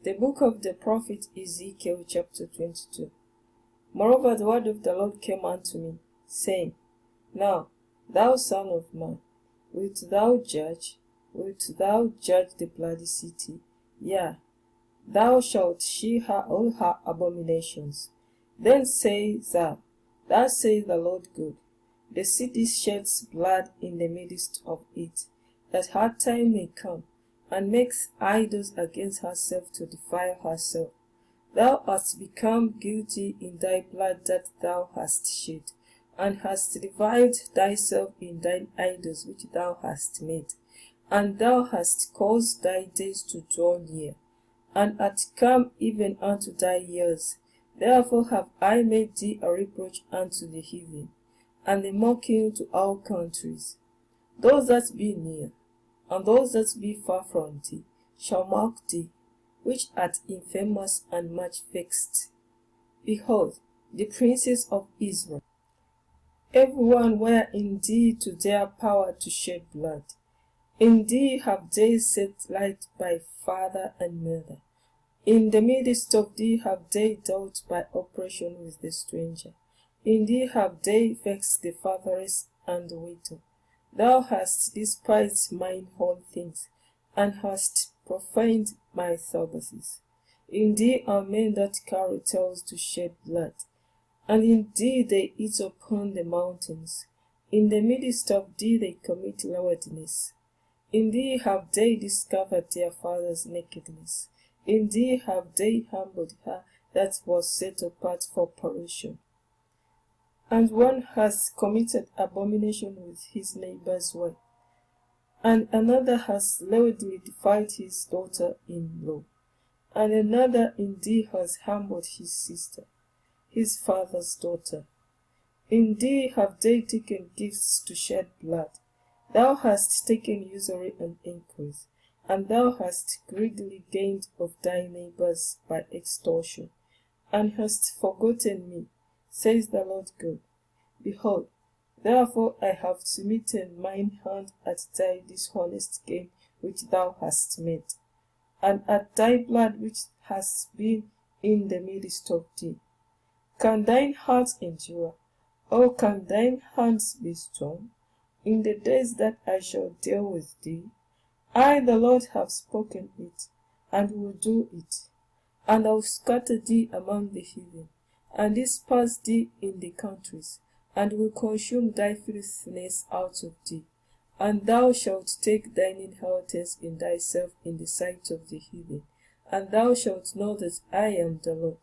The book of the prophet Ezekiel, chapter 22. Moreover, the word of the Lord came unto me, saying, Now, thou son of man, wilt thou judge the bloody city? Yea, thou shalt shew her all her abominations. Then say thou, Thus saith the Lord God, the city sheds blood in the midst of it, that her time may come, and makes idols against herself to defile herself. Thou hast become guilty in thy blood that thou hast shed, and hast revived thyself in thine idols which thou hast made. And thou hast caused thy days to draw near, and art come even unto thy years. Therefore have I made thee a reproach unto the heathen, and a mocking to all countries. Those that be near, and those that be far from thee, shall mock thee, which art infamous and much vexed. Behold, the princes of Israel, everyone were indeed to their power to shed blood. In thee have they set light by father and mother. In the midst of thee have they dealt by oppression with the stranger. In thee have they vexed the fatherless and the widow. Thou hast despised mine holy things, and hast profaned my Sabbaths. In thee are men that carry tales to shed blood, and in thee they eat upon the mountains. In the midst of thee they commit lewdness. In thee have they discovered their father's nakedness. In thee have they humbled her that was set apart for pollution. And one has committed abomination with his neighbor's wife, and another has lewdly defiled his daughter-in-law, and another indeed has humbled his sister, his father's daughter. Indeed have they taken gifts to shed blood. Thou hast taken usury and increase, and thou hast greedily gained of thy neighbors by extortion, and hast forgotten me, says the Lord God. Behold, therefore I have smitten mine hand at thy dishonest gain which thou hast made, and at thy blood which has been in the midst of thee. Can thine heart endure, or can thine hands be strong, in the days that I shall deal with thee? I, the Lord, have spoken it, and will do it. And I will scatter thee among the heathen, and disperse thee in the countries, and will consume thy filthiness out of thee. And thou shalt take thine inheritance in thyself in the sight of the heathen, and thou shalt know that I am the Lord.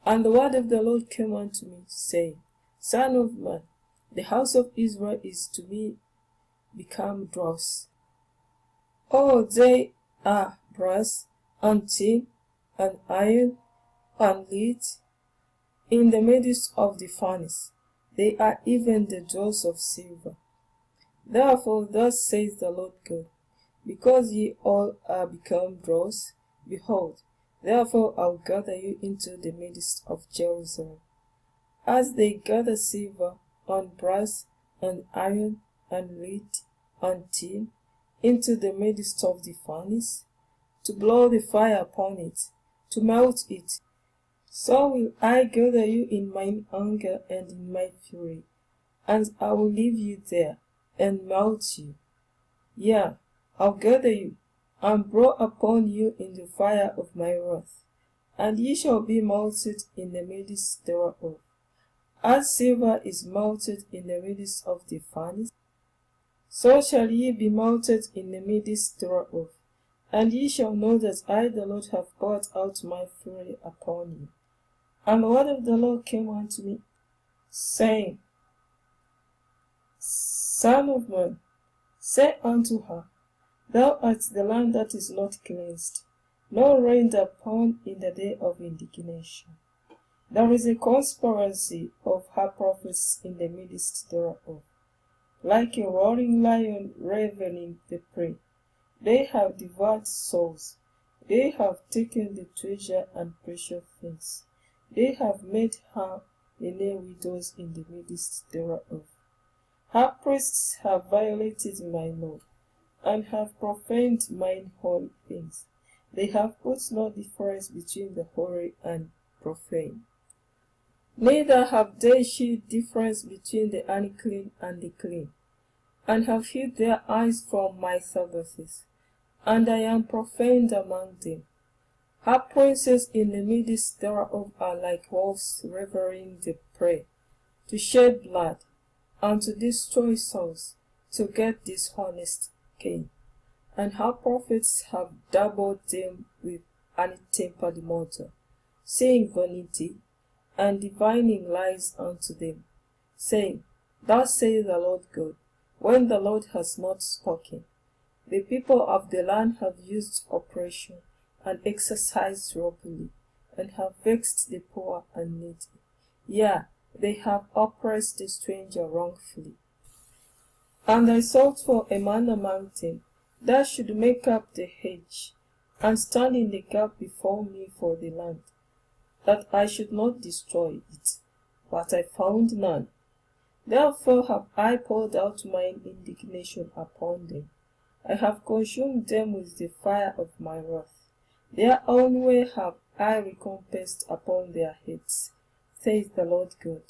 And the word of the Lord came unto me, saying, Son of man, the house of Israel is to me become dross. Oh, they are brass, and tin, and iron, and lead, in the midst of the furnace. They are even the dross of silver. Therefore thus says the Lord God, because ye all are become dross, behold, therefore I will gather you into the midst of Jerusalem, as they gather silver, and brass, and iron, and lead, and tin, into the midst of the furnace, to blow the fire upon it, to melt it. So will I gather you in mine anger and in my fury, and I will leave you there, and melt you. Yea, I'll gather you, and blow upon you in the fire of my wrath, and ye shall be melted in the midst thereof. As silver is melted in the midst of the furnace, so shall ye be melted in the midst thereof. And ye shall know that I, the Lord, have poured out my fury upon you. And the word of the Lord came unto me, saying, Son of man, say unto her, Thou art the land that is not cleansed, nor rained upon in the day of indignation. There is a conspiracy of her prophets in the midst thereof, like a roaring lion ravening the prey. They have devoured souls. They have taken the treasure and precious things. They have made her many widows in the midst thereof. Her priests have violated my law, and have profaned mine holy things. They have put no difference between the holy and profane. Neither have they shewed difference between the unclean and the clean, and have hid their eyes from my Sabbaths, and I am profaned among them. Her princes in the midst thereof are like wolves reveling the prey, to shed blood, and to destroy souls, to get dishonest gain. And her prophets have dabbled them with untempered mortar, saying vanity, and divining lies unto them, saying, Thus saith the Lord God, when the Lord has not spoken. The people of the land have used oppression, and exercised robbery, and have vexed the poor and needy. Yea, they have oppressed the stranger wrongfully. And I sought for a man among them that should make up the hedge, and stand in the gap before me for the land, that I should not destroy it. But I found none. Therefore have I poured out mine indignation upon them. I have consumed them with the fire of my wrath. Their own way have I recompensed upon their heads, saith the Lord God.